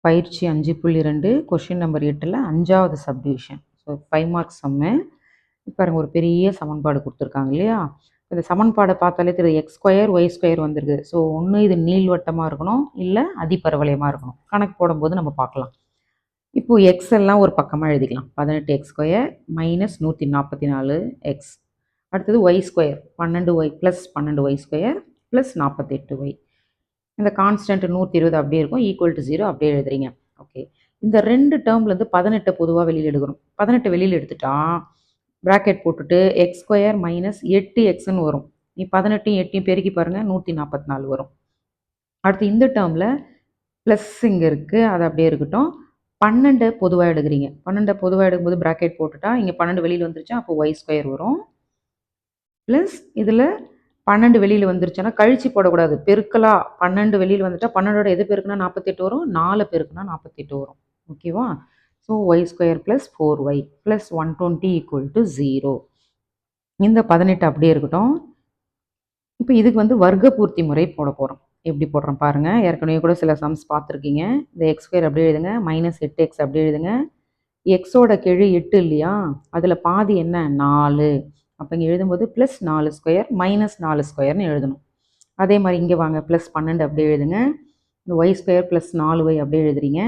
பயிற்சி 5.2 question number 8ல் 5வது subdivision. So 5 marks சம்மு. பாருங்க, ஒரு பெரிய சமன்பாடு கொடுத்துருக்காங்க இல்லையா? இந்த சமன்பாடை பார்த்தாலே தெரியுது, எக்ஸ் ஸ்கொயர் ஒய் ஸ்கொயர் வந்திருக்கு. ஸோ ஒன்று இது நீள்வட்டமாக இருக்கணும், இல்லை அதிபரவளையமாக இருக்கணும். கணக்கு போடும்போது நம்ம பார்க்கலாம். இப்போது எக்ஸ் எல்லாம் ஒரு பக்கமாக எழுதிக்கலாம். 18 எக்ஸ் ஸ்கொயர் மைனஸ் 144 எக்ஸ். அடுத்தது y square 12 y plus 12 y square plus 48 y. இந்த கான்ஸ்டன்ட் 120 அப்படியே இருக்கும், ஈக்குவல் டு 0 அப்படியே எழுதுறீங்க. ஓகே, இந்த ரெண்டு டேர்ம்லேருந்து 18 பொதுவாக வெளியில் எடுக்கணும். 18 வெளியில் எடுத்துட்டா ப்ராக்கெட் போட்டுட்டு எக்ஸ் ஸ்கொயர் மைனஸ் 8 எக்ஸ்ன்னு வரும். நீ 18 8 பெருக்கி பாருங்கள், 144 வரும். அடுத்து இந்த டேர்மில் ப்ளஸ் இங்கே இருக்குது, அது அப்படியே இருக்கட்டும். 12 பொதுவாக எடுக்கிறீங்க. 12 பொதுவாக எடுக்கும்போது ப்ராக்கெட் போட்டுட்டா இங்கே 12 வெளியில் வந்துருச்சா, அப்போ ஒய் ஸ்கொயர் வரும். ப்ளஸ் இதில் 12 வெளியில் வந்துருச்சுன்னா கழிச்சு போடக்கூடாது, பெருக்கலா. 12 வெளியில் வந்துட்டா 12ஓட எது பெருக்குனா 48 வரும், 4 பெருக்குனா 48 வரும். ஓகேவா? So y square plus 4y plus 120 equal to 0. இந்த 18 அப்படியே இருக்கட்டும். இப்போ இதுக்கு வந்து வர்க்க பூர்த்தி முறை போட போகிறோம். எப்படி போடுறோம் பாருங்கள். ஏற்கனவே கூட சில சம்ஸ் பார்த்துருக்கீங்க. இந்த எக்ஸ் ஸ்கொயர் அப்படியே எழுதுங்க, மைனஸ் 8x அப்படியே எழுதுங்க. எக்ஸோட கெழு 8 இல்லையா, அதில் பாதி என்ன 4. அப்போ இங்கே எழுதும்போது ப்ளஸ் 4 ஸ்கொயர் மைனஸ் 4 ஸ்கொயர்னு எழுதணும். அதே மாதிரி இங்கே வாங்க, ப்ளஸ் 12 அப்படியே எழுதுங்க. இந்த ஒய் ஸ்கொயர் ப்ளஸ் 4y அப்படியே எழுதுறீங்க.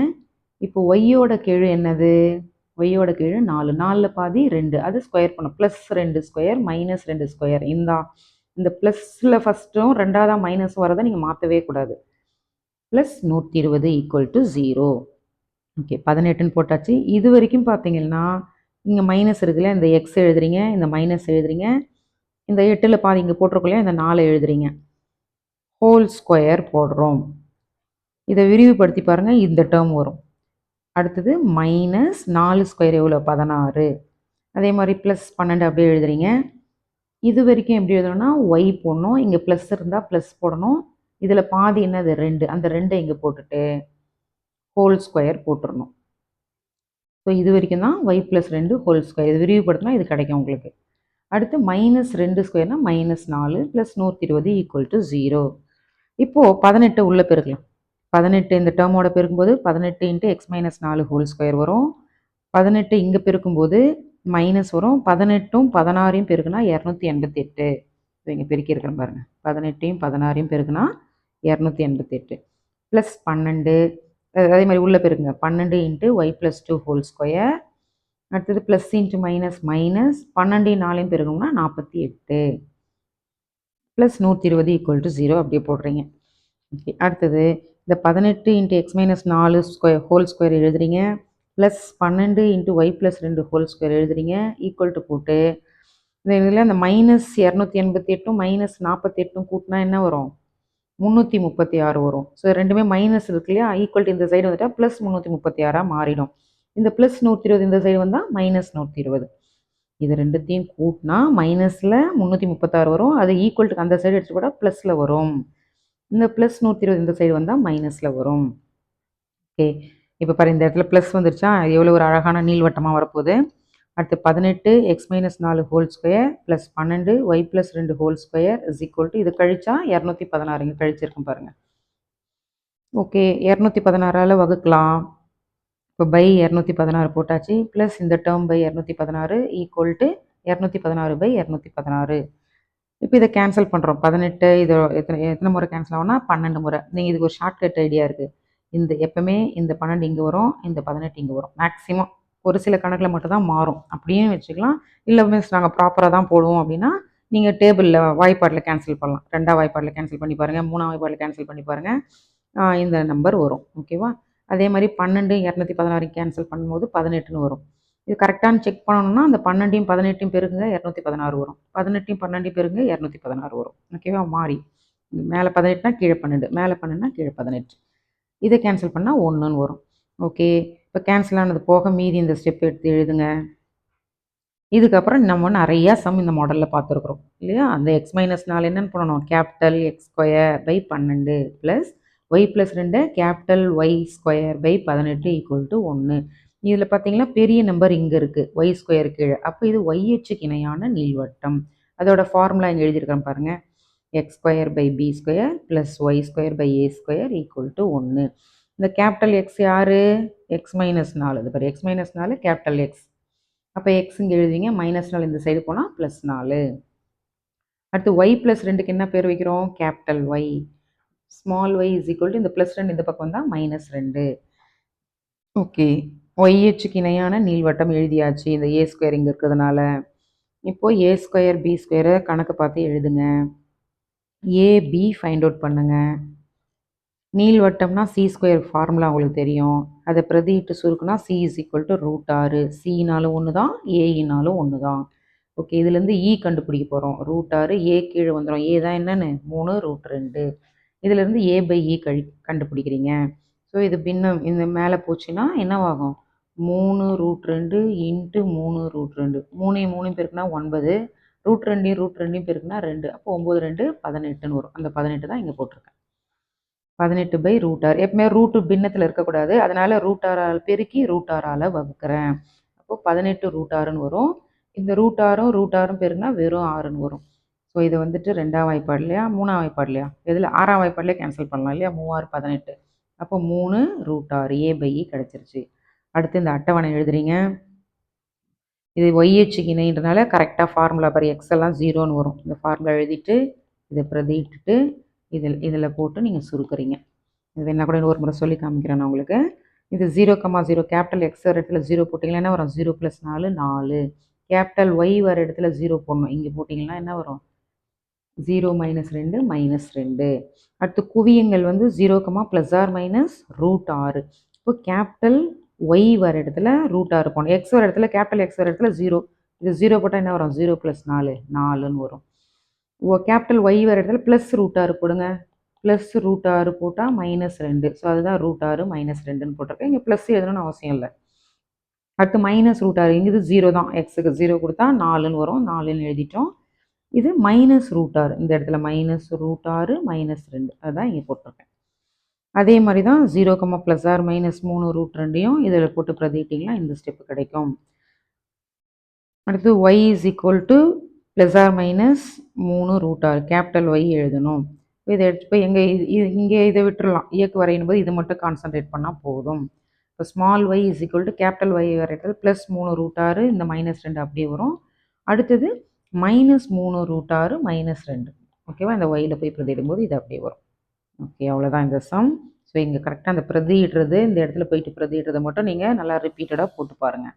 இப்போ ஒய்யோட கெழு என்னது, ஒய்யோட கெழு 4. 4ல் பாதி 2, அது ஸ்கொயர் பண்ணும். Plus 2 square minus 2 square. இந்த ப்ளஸில் ஃபஸ்ட்டும் ரெண்டாவதாக மைனஸ் வரதை நீங்கள் மாற்றவே கூடாது. Plus 120 equal to 0. ஓகே, 18ன்னு போட்டாச்சு. இது வரைக்கும் பார்த்தீங்கன்னா இங்கே மைனஸ் இருக்குல்ல, இந்த எக்ஸ் எழுதுறீங்க, இந்த மைனஸ் எழுதுறீங்க, இந்த 8ல் பாதி இங்கே போட்டிருக்கோம், இந்த 4 எழுதுறீங்க. ஹோல் ஸ்கொயர் போடுறோம். இதை விரிவுபடுத்தி பாருங்கள், இந்த டேர்ம் வரும். அடுத்தது மைனஸ் 4 ஸ்கொயர் எவ்வளோ 16. அதே மாதிரி ப்ளஸ் 12 அப்படியே எழுதுறீங்க. இது வரைக்கும் எப்படி எழுதணும்னா ஒய் போடணும், இங்கே ப்ளஸ் இருந்தால் ப்ளஸ் போடணும். இதில் பாதி என்னது 2, அந்த 2 இங்கே போட்டுட்டு ஹோல் ஸ்கொயர் போட்டுடணும். ஸோ இது வரைக்கும் தான் ஒய் ப்ளஸ் 2 ஹோல் ஸ்கொயர். இது விரிவுபடுத்தினா இது கிடைக்கும் உங்களுக்கு. அடுத்து மைனஸ் 2 ஸ்கொயர்னால் மைனஸ் 4 ப்ளஸ் 120 ஈக்குவல் டு 0. இப்போது 18 உள்ளே பெருக்கலாம். 18 இந்த டேர்மோட பெருக்கும்போது 18 into X minus 4 whole square வரும். 18 இங்கே பெருக்கும்போது மைனஸ் வரும். 18ம் 16ஐயும் பெருக்குனா 288. இங்கே பெருக்கியிருக்கிறேன் பாருங்கள். 18ஐயும் 16ஐயும் பெருக்குனா 288 ப்ளஸ் 12. அதே மாதிரி உள்ளே பெருக்குங்க, 12 into Y plus 2 whole square. அடுத்தது ப்ளஸ் இன்ட்டு மைனஸ் மைனஸ் 12 4ஐயும் பெருக்கணும்னா 48 ப்ளஸ் 120 ஈக்குவல் டு 0 அப்படியே போடுறீங்க. ஓகே, அடுத்தது இந்த 18 into X minus 4 square whole square எழுதுறீங்க, plus 12 into Y plus 2 whole square எழுதுறீங்க, ஈக்குவல் டு போட்டு இந்த இதில் இந்த மைனஸ் 288ம் மைனஸ் 48ம் கூட்டினா என்ன வரும், 336 வரும். ஸோ ரெண்டுமே மைனஸ் இருக்கு இல்லையா, ஈக்குவல் டு இந்த சைடு வந்துட்டால் ப்ளஸ் 336 மாறிடும். இந்த ப்ளஸ் 120 இந்த சைடு வந்தால் மைனஸ் 120. இது ரெண்டுத்தையும் கூட்டினா மைனஸில் 336 வரும். அது ஈக்குவல் டு அந்த சைடு எடுத்து கூட ப்ளஸில் வரும். இந்த ப்ளஸ் 120 இந்த சைடு வந்தால் மைனஸில் வரும். ஓகே, இப்போ பாரு, இந்த இடத்துல ப்ளஸ் வந்துருச்சா, எவ்வளோ ஒரு அழகான நீள்வட்டமாக வரப்போகுது. அடுத்து 18 x minus 4 whole square plus 12 y plus 2 whole square is equal to இது கழிச்சா 216 இங்கே கழிச்சிருக்கும் பாருங்கள். ஓகே, 216ஆல் வகுக்கலாம். இப்போ பை 216 போட்டாச்சு. ப்ளஸ் இந்த term by 216 equal to 216 by 216. இப்போ இதை கேன்சல் பண்ணுறோம். 18 இது எத்தனை முறை கேன்சல் ஆகும்னா 12 முறை. நீங்கள் இதுக்கு ஒரு ஷார்ட்கட் ஐடியா இருக்குது. இந்த எப்பவுமே இந்த 12 இங்கே வரும், இந்த 18 இங்கே வரும். மேக்ஸிமம் ஒரு சில கணக்கில் மட்டும் தான் மாறும், அப்படியும் வச்சுக்கலாம். இல்லை மிஸ் நாங்கள் ப்ராப்பராக தான் போடுவோம் அப்படின்னா நீங்கள் டேபிளில் வாய்ப்பாட்டில் கேன்சல் பண்ணலாம். 2ஆம் வாய்ப்பாட்டில் கேன்சல் பண்ணி பாருங்கள், 3ஆம் வாய்ப்பாட்டில் கேன்சல் பண்ணி பாருங்கள், இந்த நம்பர் வரும். ஓகேவா? அதே மாதிரி 12 216 கேன்சல் பண்ணும்போது 18ன்னு வரும். இது கரெக்டானு செக் பண்ணணும்னா அந்த 12ஐயும் 18ஐயும் பெருக்குங்க, 216 வரும். 18ஐயும் 12ஐயும் பெருக்குங்க, 216 வரும். ஓகேவா? மாறி மேலே 18னா கீழே 12, மேலே 12னா கீழே 18. இதை கேன்சல் பண்ணால் 1ன்னு வரும். ஓகே, இப்போ கேன்சல் ஆனது போக மீதி இந்த ஸ்டெப் எடுத்து எழுதுங்க. இதுக்கப்புறம் நம்ம நிறையா சம் இந்த மாடலில் பார்த்துருக்குறோம் இல்லையா? அந்த எக்ஸ் மைனஸ் 4 என்னென்னு பண்ணணும், capital x square by 12 plus y plus 2 capital y square by 18 equal to 1. இதில் பார்த்தீங்கன்னா பெரிய நம்பர் இங்கே இருக்குது, ஒய் ஸ்கொயர் கீழே. அப்போ இது ஒய்ஹெச்சுக்கு இணையான நீள்வட்டம். அதோட ஃபார்முலா இங்கே எழுதியிருக்கிறேன் பாருங்கள். X square by b square plus y square by a square equal to 1. இந்த கேபிட்டல் எக்ஸ் யார்? X minus 4. இது பாரு எக்ஸ் மைனஸ் 4 கேபிட்டல் எக்ஸ். அப்போ எக்ஸ் இங்கே எழுதிங்க, மைனஸ் 4 இந்த சைடு போனால் ப்ளஸ் 4. அடுத்து ஒய் ப்ளஸ் 2க்கு என்ன பேர் வைக்கிறோம்? Capital y. Small Y is equal to இந்த ப்ளஸ் 2 இந்த பக்கம் வந்தால் மைனஸ் 2. ஓகே, ஒய் அச்சுக்கு இணையான நீள்வட்டம் எழுதியாச்சு இந்த ஏ ஸ்கொயர் இங்கே இருக்கிறதுனால. இப்போது ஏ ஸ்கொயர் பி ஸ்கொயரை கணக்கு பார்த்து எழுதுங்க. ஏபி ஃபைண்ட் அவுட் பண்ணுங்கள். நீள்வட்டம்னா சி ஸ்கொயர் ஃபார்முலா உங்களுக்கு தெரியும். அதை பிரதியிட்டு சுருக்குனா சி இஸ் ஈக்குவல் டு √6. சினாலும் ஒன்று தான், ஏஇனாலும் ஒன்று தான். ஓகே, இதுலேருந்து இ கண்டுபிடிக்க போகிறோம். √6 ஏ கீழே வந்துடும். ஏ தான் என்னென்னு 3√2. இதுலேருந்து ஏ பை இ கண்டுபிடிக்கிறீங்க. ஸோ இது பின்னம் இந்த மேலே போச்சுன்னா என்னவாகும்? 3√2 இன்ட்டு 3√2. 3 பெருக்குனா 9. √2 பெருக்குனா 2. அப்போ 9 2 18ன்னு வரும். அந்த 18 தான் இங்கே போட்டிருக்கேன். 18/√6. எப்பவுமே ரூட்டு பின்னத்தில் இருக்கக்கூடாது, அதனால் √6ஆல் பெருக்கி √6ஆல் வகுக்கிறேன். அப்போது 18√6ன்னு வரும். இந்த √6ம் பெருக்குனா வெறும் 6ன்னு வரும். ஸோ இதை வந்துட்டு 2ஆம் வாய்ப்பாடு இல்லையா, 3ஆம் வாய்ப்பாடு இல்லையா, இதில் 6ஆம் வாய்ப்பாடுலேயே கேன்சல் பண்ணலாம் இல்லையா. 3 6 18. அப்போ 3√6 ஏ பை இ கிடச்சிருச்சு. அடுத்து இந்த அட்டவணை எழுதுறீங்க. இது ஒய்ஹெச்சுக்கு இணைன்றனால கரெக்டாக ஃபார்முலா பாரு, எக்ஸ் எல்லாம் 0ன்னு வரும். இந்த ஃபார்முலா எழுதிட்டு இதை பிரதியிட்டுட்டு இதில் போட்டு நீங்கள் சுருக்குறீங்க. இது என்ன கூட ஒரு முறை சொல்லி காமிக்கிறேன் நான் உங்களுக்கு. இது 0,0 கேபிட்டல் எக்ஸ் வர இடத்துல 0 போட்டிங்கன்னா என்ன வரும்? 0 + 4 4. கேபிட்டல் ஒய் வர இடத்துல 0 போடணும். இங்கே போட்டிங்கன்னா என்ன வரும்? 0 - 2 -2. அடுத்து குவியங்கள் வந்து 0, +or -√6. இப்போ கேபிட்டல் ஒய் வர இடத்துல √6 போடணும். எக்ஸ் வர இடத்துல கேபிட்டல் எக்ஸ் வர இடத்துல 0. இது 0 போட்டால் என்ன வரும்? 0 + 4 4ன்னு வரும். கேபிட்டல் ஒய் வர இடத்துல +√6 போடுங்க. +√6 போட்டால் -2. ஸோ அதுதான் √6 -2ன்னு போட்டிருக்கேன். இங்கே ப்ளஸ் எழுதணும்னு அவசியம் இல்லை. அடுத்து -√6. இங்கே இது 0 தான். எக்ஸுக்கு 0 கொடுத்தா 4ன்னு வரும். 4ன்னு எழுதிட்டோம். இது -√6. இந்த இடத்துல -√6 -2 அதுதான் இங்கே போட்டிருக்கேன். அதே மாதிரி தான் 0, +or -3√2யும் இதில் போட்டு பிரதிட்டிங்கன்னா இந்த ஸ்டெப்பு கிடைக்கும். அடுத்து y is equal to +or -3√6 capital y எழுதணும். இதை எடுத்து போய் இங்கே இதை விட்டுறலாம். இயக்கு வரையும் போது இது மட்டும் கான்சன்ட்ரேட் பண்ணால் போதும். இப்போ small Y is equal to capital Y வரையத்தில் +3√6 இந்த -2 அப்படியே வரும். அடுத்தது -3√6 -2. ஓகேவா? இந்த ஒயில் போய் பிரதியிடும்போது இது அப்படியே வரும். ஓகே, அவ்வளோதான் இந்த சம். ஸோ இங்கே கரெக்டாக அந்த பிரதியிடுறது, இந்த இடத்துல போயிட்டு பிரதியிடுறதை மட்டும் நீங்கள் நல்லா ரிப்பீட்டடாக போட்டு பாருங்கள்.